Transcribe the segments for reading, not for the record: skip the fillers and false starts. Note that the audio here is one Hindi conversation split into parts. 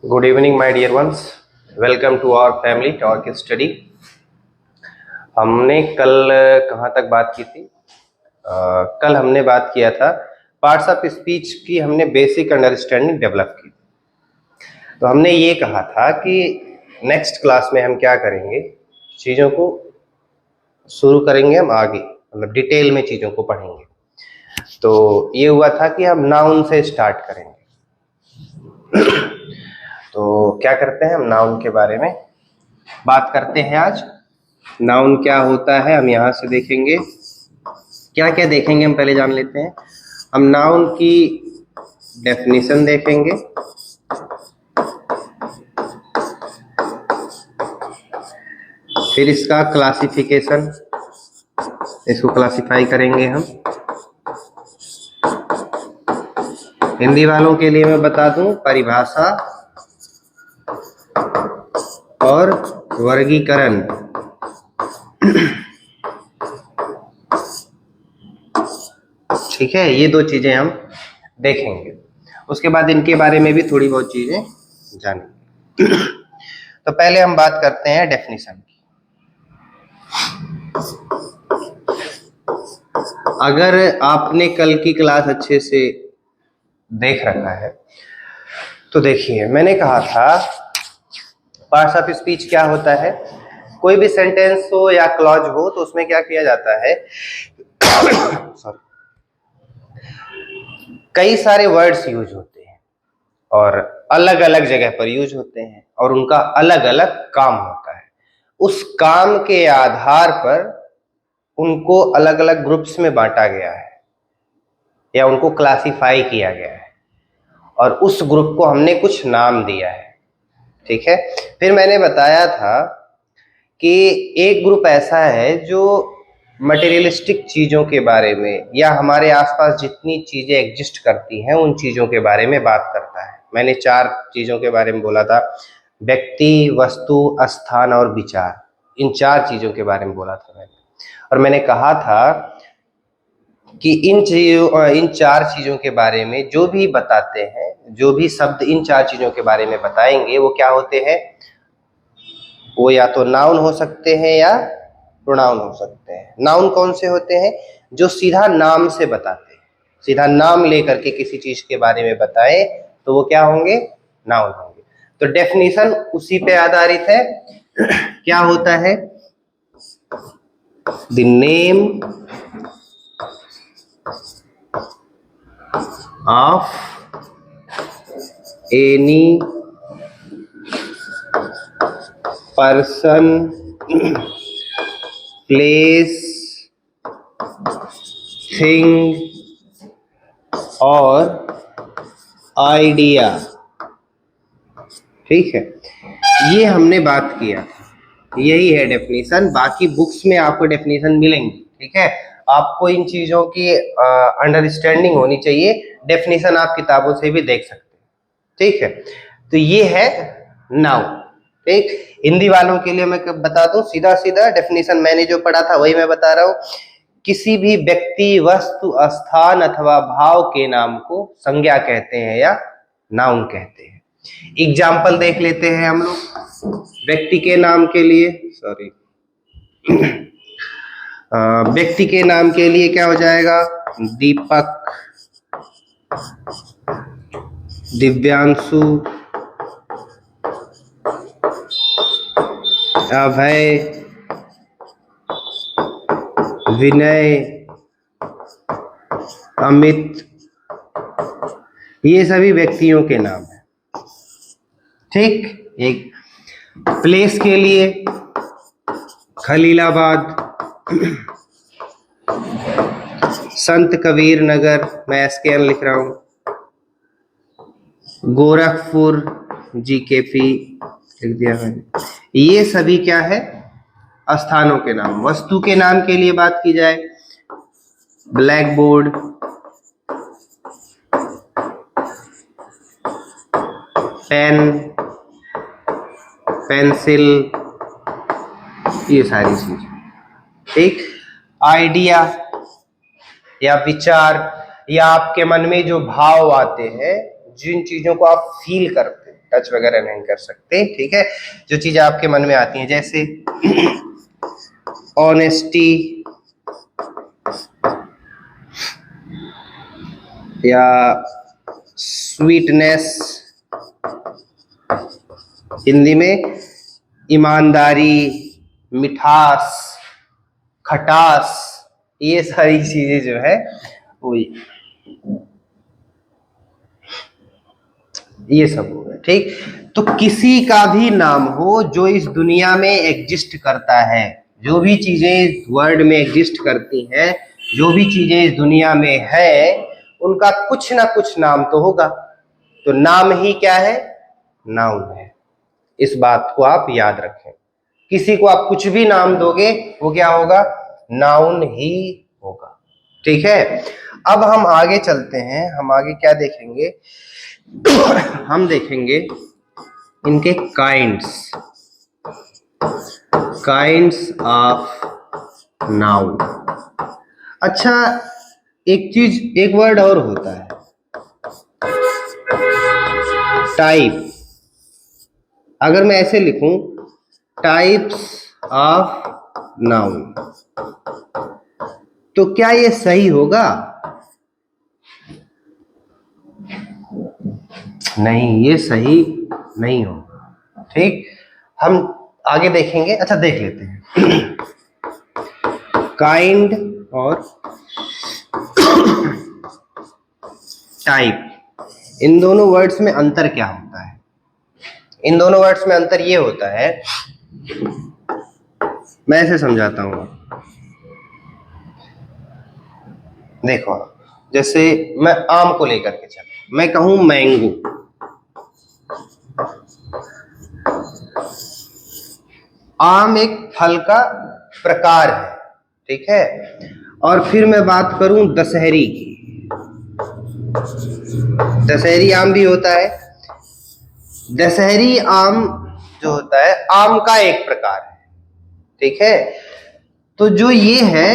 Good evening, my dear ones. Welcome to our family talk study. हमने कल कहाँ तक बात की थी? कल हमने बात किया था पार्ट्स ऑफ स्पीच की, हमने बेसिक अंडरस्टैंडिंग डेवलप की। तो हमने ये कहा था कि नेक्स्ट क्लास में हम क्या करेंगे, चीज़ों को शुरू करेंगे हम आगे, मतलब डिटेल में चीज़ों को पढ़ेंगे। तो ये हुआ था कि हम नाउन से स्टार्ट करेंगे। तो क्या करते हैं, हम नाउन के बारे में बात करते हैं आज। नाउन क्या होता है हम यहाँ से देखेंगे। क्या क्या देखेंगे हम पहले जान लेते हैं। हम नाउन की डेफिनेशन देखेंगे, फिर इसका क्लासिफिकेशन, इसको क्लासिफाई करेंगे हम। हिंदी वालों के लिए मैं बता दूं, परिभाषा और वर्गीकरण। ठीक है, ये दो चीजें हम देखेंगे। उसके बाद इनके बारे में भी थोड़ी बहुत चीजें जानेंगे। तो पहले हम बात करते हैं डेफिनेशन की। अगर आपने कल की क्लास अच्छे से देख रखा है तो देखिए, मैंने कहा था पार्ट्स ऑफ स्पीच क्या होता है। कोई भी सेंटेंस हो या क्लॉज हो तो उसमें क्या किया जाता है सॉरी, कई सारे वर्ड्स यूज होते हैं और अलग अलग जगह पर यूज होते हैं और उनका अलग अलग काम होता है। उस काम के आधार पर उनको अलग अलग ग्रुप्स में बांटा गया है या उनको क्लासिफाई किया गया है और उस ग्रुप को हमने कुछ नाम दिया है। ठीक है, फिर मैंने बताया था कि एक ग्रुप ऐसा है जो मटेरियलिस्टिक चीज़ों के बारे में या हमारे आसपास जितनी चीज़ें एग्जिस्ट करती हैं उन चीज़ों के बारे में बात करता है। मैंने 4 चीज़ों के बारे में बोला था, व्यक्ति, वस्तु, स्थान और विचार। इन 4 चीज़ों के बारे में बोला था मैंने, और मैंने कहा था कि इन 4 चीज़ों के बारे में जो भी बताते हैं, जो भी शब्द इन 4 चीज़ों के बारे में बताएंगे वो क्या होते हैं, वो या तो नाउन हो सकते हैं या प्रोनाउन हो सकते हैं। नाउन कौन से होते हैं, जो सीधा नाम से बताते हैं, सीधा नाम लेकर के किसी चीज के बारे में बताए तो वो क्या होंगे, नाउन होंगे। तो डेफिनेशन उसी पे आधारित है। क्या होता है, the name of any person, place, thing और आइडिया। ठीक है, ये हमने बात किया था, यही है डेफिनेशन। बाकी बुक्स में आपको डेफिनेशन मिलेंगी। ठीक है, आपको इन चीजों की अंडरस्टैंडिंग होनी चाहिए। डेफिनेशन आप किताबों से भी देख सकते हैं। ठीक है, तो ये है नाउन। ठीक, हिंदी वालों के लिए मैं बता दूं, सीधा सीधा डेफिनेशन मैंने जो पढ़ा था वही मैं बता रहा हूं। किसी भी व्यक्ति, वस्तु, स्थान अथवा भाव के नाम को संज्ञा कहते हैं या नाउन कहते हैं। एग्जाम्पल देख लेते हैं हम लोग। व्यक्ति के नाम के लिए, सॉरी, व्यक्ति के नाम के लिए क्या हो जाएगा, दीपक, दिव्यांशु, अभय, विनय, अमित, ये सभी व्यक्तियों के नाम हैं। ठीक, एक प्लेस के लिए खलीलाबाद, संत कबीर नगर, मैं SKN लिख रहा हूं, गोरखपुर, GKP लिख दिया मैंने। ये सभी क्या है, स्थानों के नाम। वस्तु के नाम के लिए बात की जाए, ब्लैक बोर्ड, पेन, पेंसिल, ये सारी चीजें। ठीक, आइडिया या विचार, या आपके मन में जो भाव आते हैं, जिन चीजों को आप फील करते हैं, टच वगैरह नहीं कर सकते, ठीक है। जो चीजें आपके मन में आती हैं, जैसे ऑनेस्टी या स्वीटनेस, हिंदी में ईमानदारी, मिठास, खटास, ये सारी चीजें जो है वो ये सब हो गया, ठीक। तो किसी का भी नाम हो जो इस दुनिया में एग्जिस्ट करता है, जो भी चीजें इस वर्ल्ड में एग्जिस्ट करती हैं, जो भी चीजें इस दुनिया में है, उनका कुछ ना कुछ नाम तो होगा। तो नाम ही क्या है? नाउन है। इस बात को आप याद रखें। किसी को आप कुछ भी नाम दोगे वो क्या होगा? नाउन ही होगा, ठीक है। अब हम आगे चलते हैं, हम आगे क्या देखेंगे? हम देखेंगे इनके काइंड्स ऑफ नाउन। अच्छा, एक वर्ड और होता है, टाइप। अगर मैं ऐसे लिखूं, टाइप्स ऑफ नाउन, तो क्या ये सही होगा? नहीं, ये सही नहीं होगा, ठीक। हम आगे देखेंगे। अच्छा, देख लेते हैं काइंड और टाइप, इन दोनों वर्ड्स में अंतर क्या होता है? इन दोनों वर्ड्स में अंतर ये होता है, मैं ऐसे समझाता हूं। देखो, जैसे मैं आम को लेकर के चल, मैं कहूं मैंगो, आम एक फल का प्रकार है, ठीक है। और फिर मैं बात करूं दशहरी की, दशहरी आम भी होता है। दशहरी आम जो होता है, आम का एक प्रकार है, ठीक है। तो जो ये है,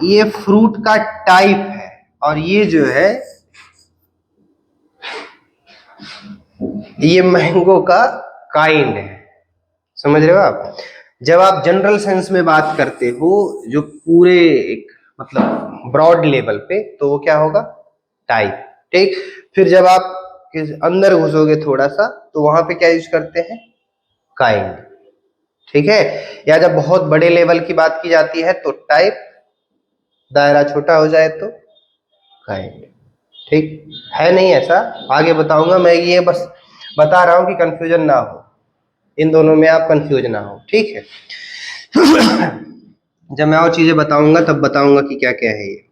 ये फ्रूट का टाइप है, और ये जो है ये मैंगो का काइंड है। समझ रहे हो आप? जब आप जनरल सेंस में बात करते हो, जो पूरे एक मतलब ब्रॉड लेवल पे, तो वो क्या होगा? टाइप, ठीक। फिर जब आप अंदर घुसोगे थोड़ा सा, तो वहां पे क्या यूज करते हैं? काइंड, ठीक है। या जब बहुत बड़े लेवल की बात की जाती है तो टाइप, दायरा छोटा हो जाए तो काइंड, ठीक है। नहीं ऐसा आगे बताऊंगा मैं, ये बस बता रहा हूं कि कंफ्यूजन ना हो, इन दोनों में आप कंफ्यूज ना हो, ठीक है। जब मैं और चीजें बताऊंगा तब बताऊंगा कि क्या क्या है ये।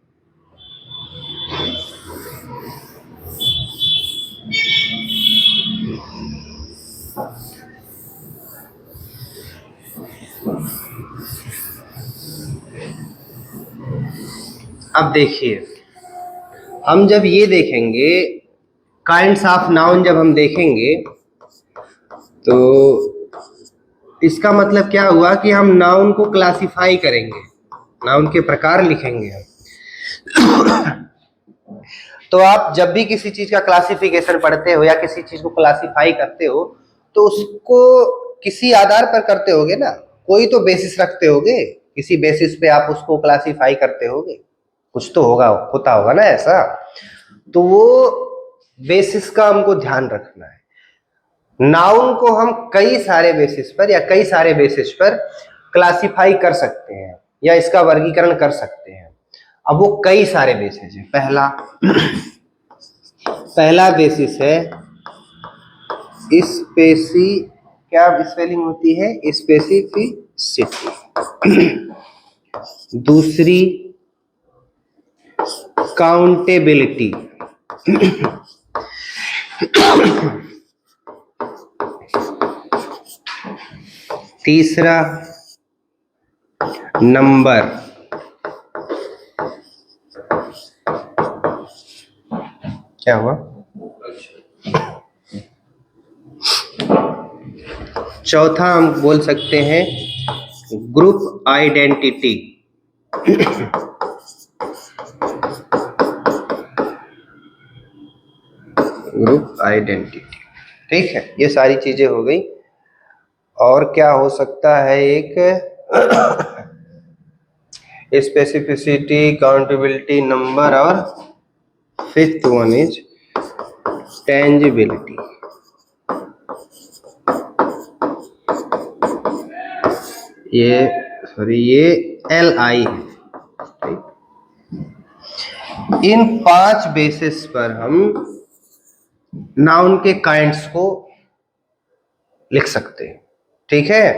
अब देखिए, हम जब ये देखेंगे काइंड्स ऑफ नाउन, जब हम देखेंगे तो इसका मतलब क्या हुआ कि हम नाउन को क्लासिफाई करेंगे, नाउन के प्रकार लिखेंगे हम। तो आप जब भी किसी चीज का क्लासिफिकेशन पढ़ते हो या किसी चीज को क्लासिफाई करते हो, तो उसको किसी आधार पर करते होगे ना, कोई तो बेसिस रखते होगे, किसी बेसिस पे आप उसको क्लासिफाई करते होगे, कुछ तो होगा, होता होगा ना ऐसा। तो वो बेसिस का हमको ध्यान रखना है। नाउन को हम कई सारे बेसिस पर या कई सारे बेसिस पर क्लासिफाई कर सकते हैं या इसका वर्गीकरण कर सकते हैं। अब वो कई सारे बेसिस है। पहला बेसिस है स्पेसी, क्या स्पेलिंग होती है? स्पेसिफिसिटी। दूसरी काउंटेबिलिटी। तीसरा नंबर। क्या हुआ? चौथा हम बोल सकते हैं ग्रुप आइडेंटिटी। ग्रुप आइडेंटिटी, ठीक है, ये सारी चीजें हो गई। और क्या हो सकता है, एक स्पेसिफिसिटी, काउंटेबिलिटी, नंबर, और फिफ्थ वन इज टेंजिबिलिटी। ये LI है। ठीक, इन 5 बेसिस पर हम नाउन के काइंड्स को लिख सकते हैं। ठीक है,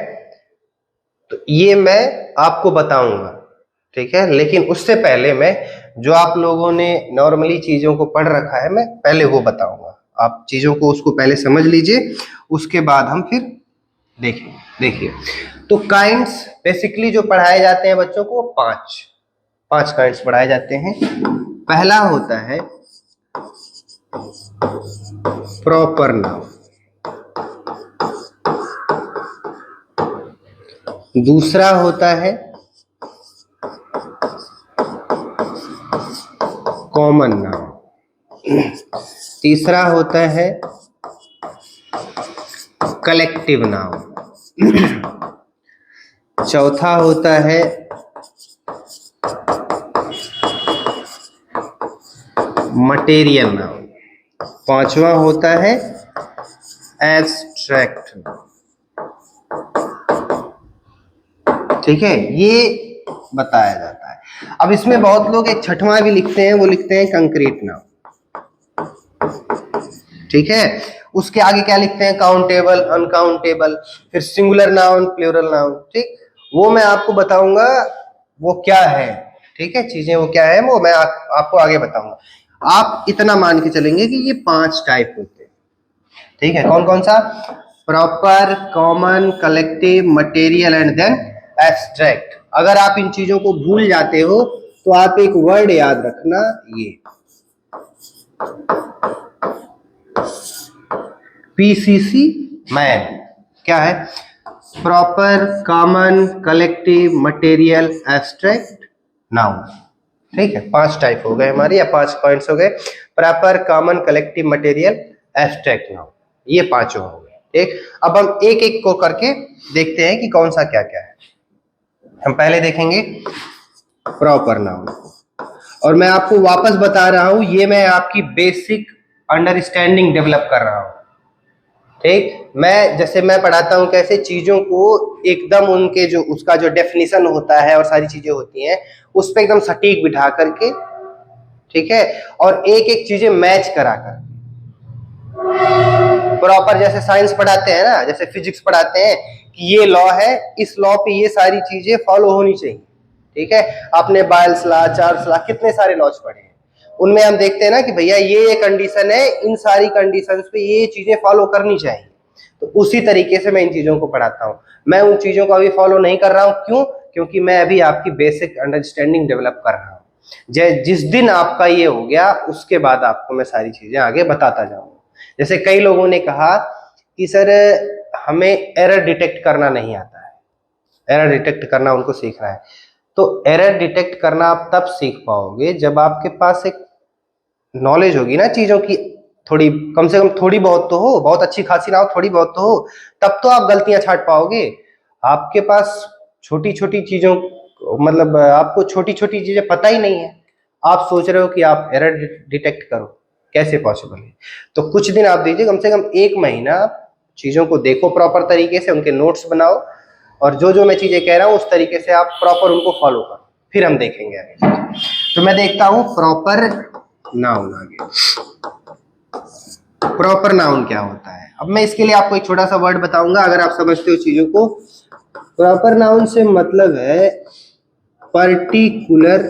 तो ये मैं आपको बताऊंगा। ठीक है, लेकिन उससे पहले मैं जो आप लोगों ने नॉर्मली चीजों को पढ़ रखा है, मैं पहले वो बताऊंगा। आप चीजों को उसको पहले समझ लीजिए, उसके बाद हम फिर देखेंगे। देखिए, तो काइंड्स बेसिकली जो पढ़ाए जाते हैं बच्चों को, पांच काइंड्स पढ़ाए जाते हैं। पहला होता है प्रॉपर नाउन, दूसरा होता है कॉमन नाउन, तीसरा होता है कलेक्टिव नाउन, चौथा होता है मटेरियल नाउन, पांचवा होता है एब्स्ट्रैक्ट। ठीक है, ये बताया जाता है। अब इसमें बहुत लोग एक छठवां भी लिखते हैं, वो लिखते हैं कंक्रीट नाउन। ठीक है, उसके आगे क्या लिखते हैं, काउंटेबल, अनकाउंटेबल, फिर सिंगुलर नाउन, प्लूरल नाउन। ठीक, वो मैं आपको बताऊंगा वो क्या है। ठीक है, चीजें वो क्या है वो मैं आपको आगे बताऊंगा। आप इतना मान के चलेंगे कि ये 5 टाइप होते हैं। ठीक है, कौन कौन सा, proper, common, collective, material and then abstract. अगर आप इन चीजों को भूल जाते हो तो आप एक वर्ड याद रखना, ये PCC मैन। क्या है, proper, common, collective, material, abstract, noun. ठीक है, 5 टाइप हो गए हमारे, या 5 पॉइंट्स हो गए, proper, common, collective, material, abstract, noun. ये 5 हो गए। ठीक, अब हम एक एक को करके देखते हैं कि कौन सा क्या क्या है। हम पहले देखेंगे प्रॉपर नाउन, और मैं आपको वापस बता रहा हूं, ये मैं आपकी बेसिक अंडरस्टैंडिंग डेवलप कर रहा हूं। ठीक, मैं जैसे मैं पढ़ाता हूं कैसे चीजों को एकदम उनके जो उसका जो डेफिनेशन होता है और सारी चीजें होती हैं उस पर एकदम सटीक बिठा करके, ठीक है, और एक एक चीजें मैच करा कर प्रॉपर, जैसे साइंस पढ़ाते हैं ना, जैसे फिजिक्स पढ़ाते हैं कि ये लॉ है, इस लॉ पे ये सारी चीजें फॉलो होनी चाहिए। ठीक है, आपने बायल्स लॉ, चार्ल्स लॉ, कितने सारे लॉज पढ़े हैं, उनमें हम देखते हैं ना कि भैया ये कंडीशन है, इन सारी कंडीशंस पे ये चीजें फॉलो करनी चाहिए। तो उसी तरीके से मैं इन चीजों को पढ़ाता हूँ। मैं उन चीजों को अभी फॉलो नहीं कर रहा हूँ, क्यों, क्योंकि मैं अभी आपकी बेसिक अंडरस्टैंडिंग डेवलप कर रहा हूँ। जिस दिन आपका ये हो गया उसके बाद आपको मैं सारी चीजें आगे बताता जाऊंगा। जैसे कई लोगों ने कहा कि सर हमें एरर डिटेक्ट करना नहीं आता है, एरर डिटेक्ट करना उनको सीखना है। तो एरर डिटेक्ट करना आप तब सीख पाओगे जब आपके पास एक नॉलेज होगी ना चीजों की, थोड़ी, कम से कम थोड़ी बहुत तो हो, बहुत अच्छी खासी ना हो, थोड़ी बहुत तो हो, तब तो आप गलतियां छांट पाओगे। आपके पास छोटी छोटी चीजों, मतलब आपको छोटी छोटी चीजें पता ही नहीं है, आप सोच रहे हो कि आप एरर डिटेक्ट करो, कैसे पॉसिबल है। तो कुछ दिन आप दीजिए, कम से कम 1 महीना चीजों को देखो प्रॉपर तरीके से, उनके नोट्स बनाओ, और जो जो मैं चीजें कह रहा हूं उस तरीके से आप प्रॉपर उनको फॉलो करो, फिर हम देखेंगे आगे। तो मैं देखता हूं प्रॉपर नाउन आगे। प्रॉपर नाउन क्या होता है, अब मैं इसके लिए आपको एक छोटा सा वर्ड बताऊंगा, अगर आप समझते हो चीजों को। प्रॉपर नाउन से मतलब है पर्टिकुलर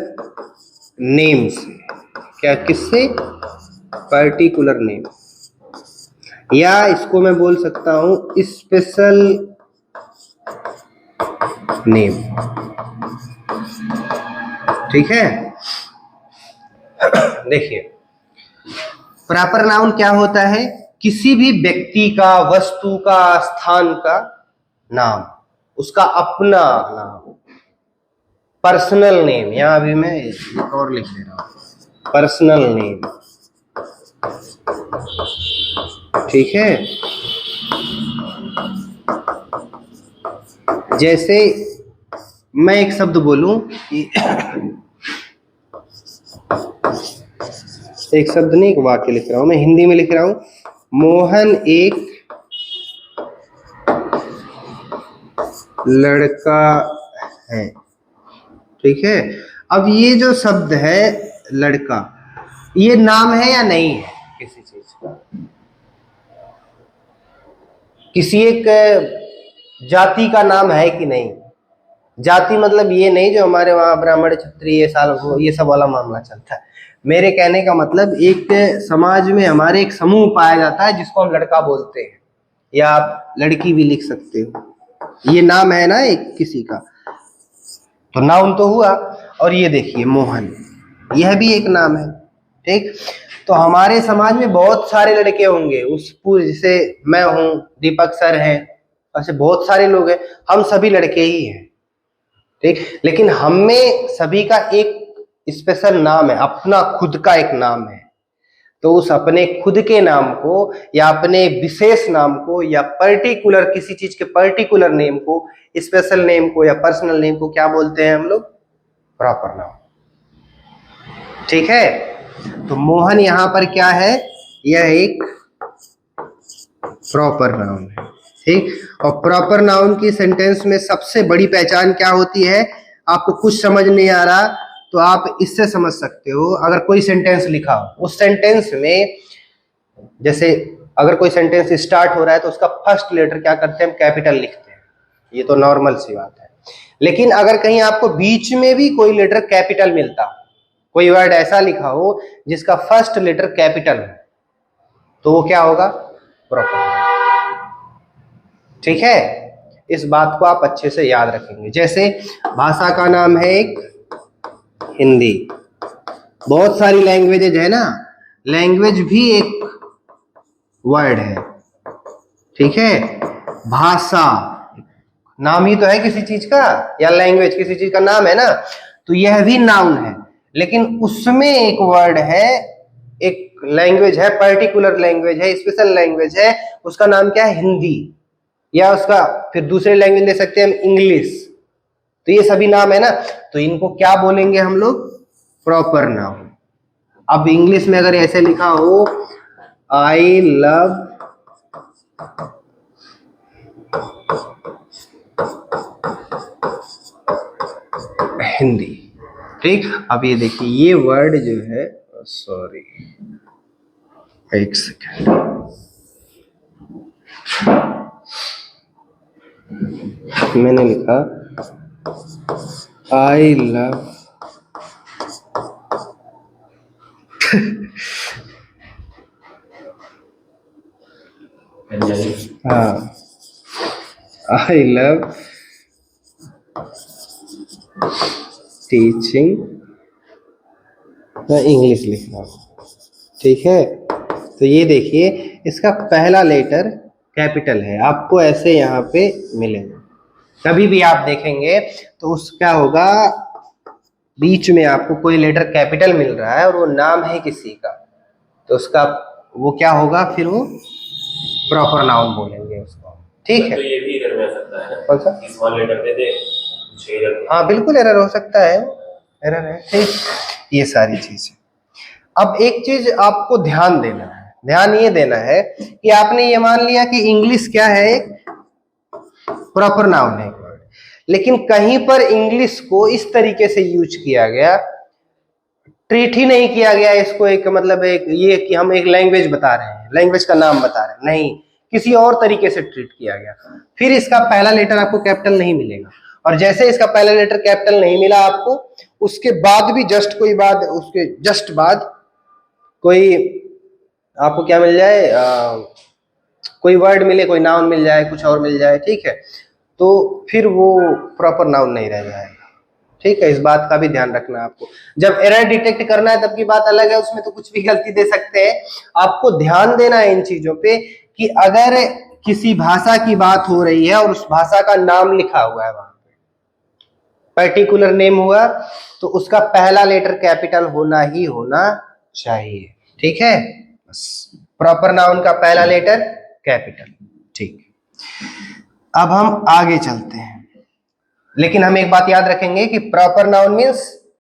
नेम से। क्या, किससे, पर्टिकुलर नेम, या इसको मैं बोल सकता हूं स्पेशल नेम। ठीक है, देखिए प्रॉपर नाउन क्या होता है, किसी भी व्यक्ति का, वस्तु का, स्थान का नाम, उसका अपना नाम, पर्सनल नेम। यहां अभी मैं एक और लिख दे रहा हूं, पर्सनल नेम। ठीक है, जैसे मैं एक शब्द बोलूं कि एक शब्द नहीं, एक वाक्य लिख रहा हूं, मैं हिंदी में लिख रहा हूं, मोहन एक लड़का है। ठीक है, अब ये जो शब्द है लड़का, ये नाम है या नहीं है किसी चीज का? किसी एक जाति का नाम है कि नहीं? जाति मतलब ये नहीं जो हमारे वहां ब्राह्मण क्षत्रिय साल ये सब वाला मामला चलता है। मेरे कहने का मतलब एक समाज में हमारे एक समूह पाया जाता है जिसको हम लड़का बोलते हैं, या आप लड़की भी लिख सकते हो। ये नाम है ना एक किसी का, तो नाउन तो हुआ। और ये देखिए मोहन, यह भी एक नाम है। ठीक, तो हमारे समाज में बहुत सारे लड़के होंगे, उस पूरे, जैसे मैं हूं, दीपक सर हैं, ऐसे बहुत सारे लोग हैं, हम सभी लड़के ही हैं। ठीक, लेकिन हम में सभी का एक स्पेशल नाम है, अपना खुद का एक नाम है। तो उस अपने खुद के नाम को, या अपने विशेष नाम को, या पर्टिकुलर किसी चीज के पर्टिकुलर नेम को, स्पेशल नेम को, या पर्सनल नेम को क्या बोलते हैं हम लोग? Proper noun. ठीक है, तो मोहन यहां पर क्या है? यह एक प्रॉपर नाउन है। ठीक, और प्रॉपर नाउन की सेंटेंस में सबसे बड़ी पहचान क्या होती है? आपको कुछ समझ नहीं आ रहा तो आप इससे समझ सकते हो। अगर कोई सेंटेंस लिखा हो, उस सेंटेंस में जैसे अगर कोई सेंटेंस स्टार्ट हो रहा है तो उसका फर्स्ट लेटर क्या करते हैं? हम कैपिटल लिखते हैं, ये तो नॉर्मल सी बात है। लेकिन अगर कहीं आपको बीच में भी कोई लेटर कैपिटल मिलता, कोई वर्ड ऐसा लिखा हो जिसका फर्स्ट लेटर कैपिटल हो, तो वो क्या होगा? प्रॉपर। ठीक है, इस बात को आप अच्छे से याद रखेंगे। जैसे भाषा का नाम है एक हिंदी, बहुत सारी लैंग्वेजेज है ना, लैंग्वेज भी एक वर्ड है। ठीक है, भाषा नाम ही तो है किसी चीज का, या लैंग्वेज किसी चीज का नाम है ना, तो यह भी नाउन है। लेकिन उसमें एक वर्ड है, एक लैंग्वेज है, पर्टिकुलर लैंग्वेज है, स्पेशल लैंग्वेज है, उसका नाम क्या है? हिंदी। या उसका फिर दूसरे लैंग्वेज ले सकते हैं हम, इंग्लिश। तो ये सभी नाम है ना, तो इनको क्या बोलेंगे हम लोग? Proper noun. अब इंग्लिश में अगर ऐसे लिखा हो, आई लव हिंदी। ठीक, अब ये देखिए, ये वर्ड जो है, सॉरी एक सेकेंड, मैंने लिखा आई लव हाँ, आई लव टीचिंग, मैं इंग्लिश लिख रहा हूँ। ठीक है, तो ये देखिए, इसका पहला लेटर कैपिटल है, आपको ऐसे यहाँ पे मिलेगा। कभी भी आप देखेंगे तो उस क्या होगा, बीच में आपको कोई लेटर कैपिटल मिल रहा है और वो नाम है किसी का, तो उसका वो क्या होगा? फिर वो प्रॉपर नाउन बोलेंगे उसको। ठीक है, तो ये भी इधर में आ सकता है, कौन सा? स्मॉल लेटर दे दे, हाँ बिल्कुल एरर हो सकता है, एरर है। ठीक, ये सारी चीज है। अब एक चीज आपको ध्यान देना है, ध्यान ये देना है कि आपने ये मान लिया कि इंग्लिश क्या है? एक प्रॉपर नाउन है, लेकिन कहीं पर इंग्लिश को इस तरीके से यूज किया गया, ट्रीट ही नहीं किया गया इसको एक मतलब एक ये कि हम एक लैंग्वेज बता रहे हैं, लैंग्वेज का नाम बता रहे हैं, नहीं, किसी और तरीके से ट्रीट किया गया। फिर इसका पहला लेटर आपको कैपिटल नहीं मिलेगा, और जैसे इसका पहला लेटर कैपिटल नहीं मिला आपको, उसके बाद भी जस्ट कोई बात, उसके जस्ट बाद कोई आपको क्या मिल जाए, कोई वर्ड मिले, कोई नाउन मिल जाए, कुछ और मिल जाए, ठीक है, तो फिर वो प्रॉपर नाउन नहीं रह जाएगा। ठीक है, इस बात का भी ध्यान रखना आपको। जब एरर डिटेक्ट करना है तब की बात अलग है, उसमें तो कुछ भी गलती दे सकते हैं। आपको ध्यान देना है इन चीजों पे कि अगर किसी भाषा की बात हो रही है और उस भाषा का नाम लिखा हुआ है, वहां पे पर्टिकुलर नेम हुआ, तो उसका पहला लेटर कैपिटल होना ही होना चाहिए। ठीक है, बस प्रॉपर नाउन का पहला लेटर कैपिटल। ठीक, अब हम आगे चलते हैं। लेकिन हम एक बात याद रखेंगे कि प्रॉपर नाउन मीन्स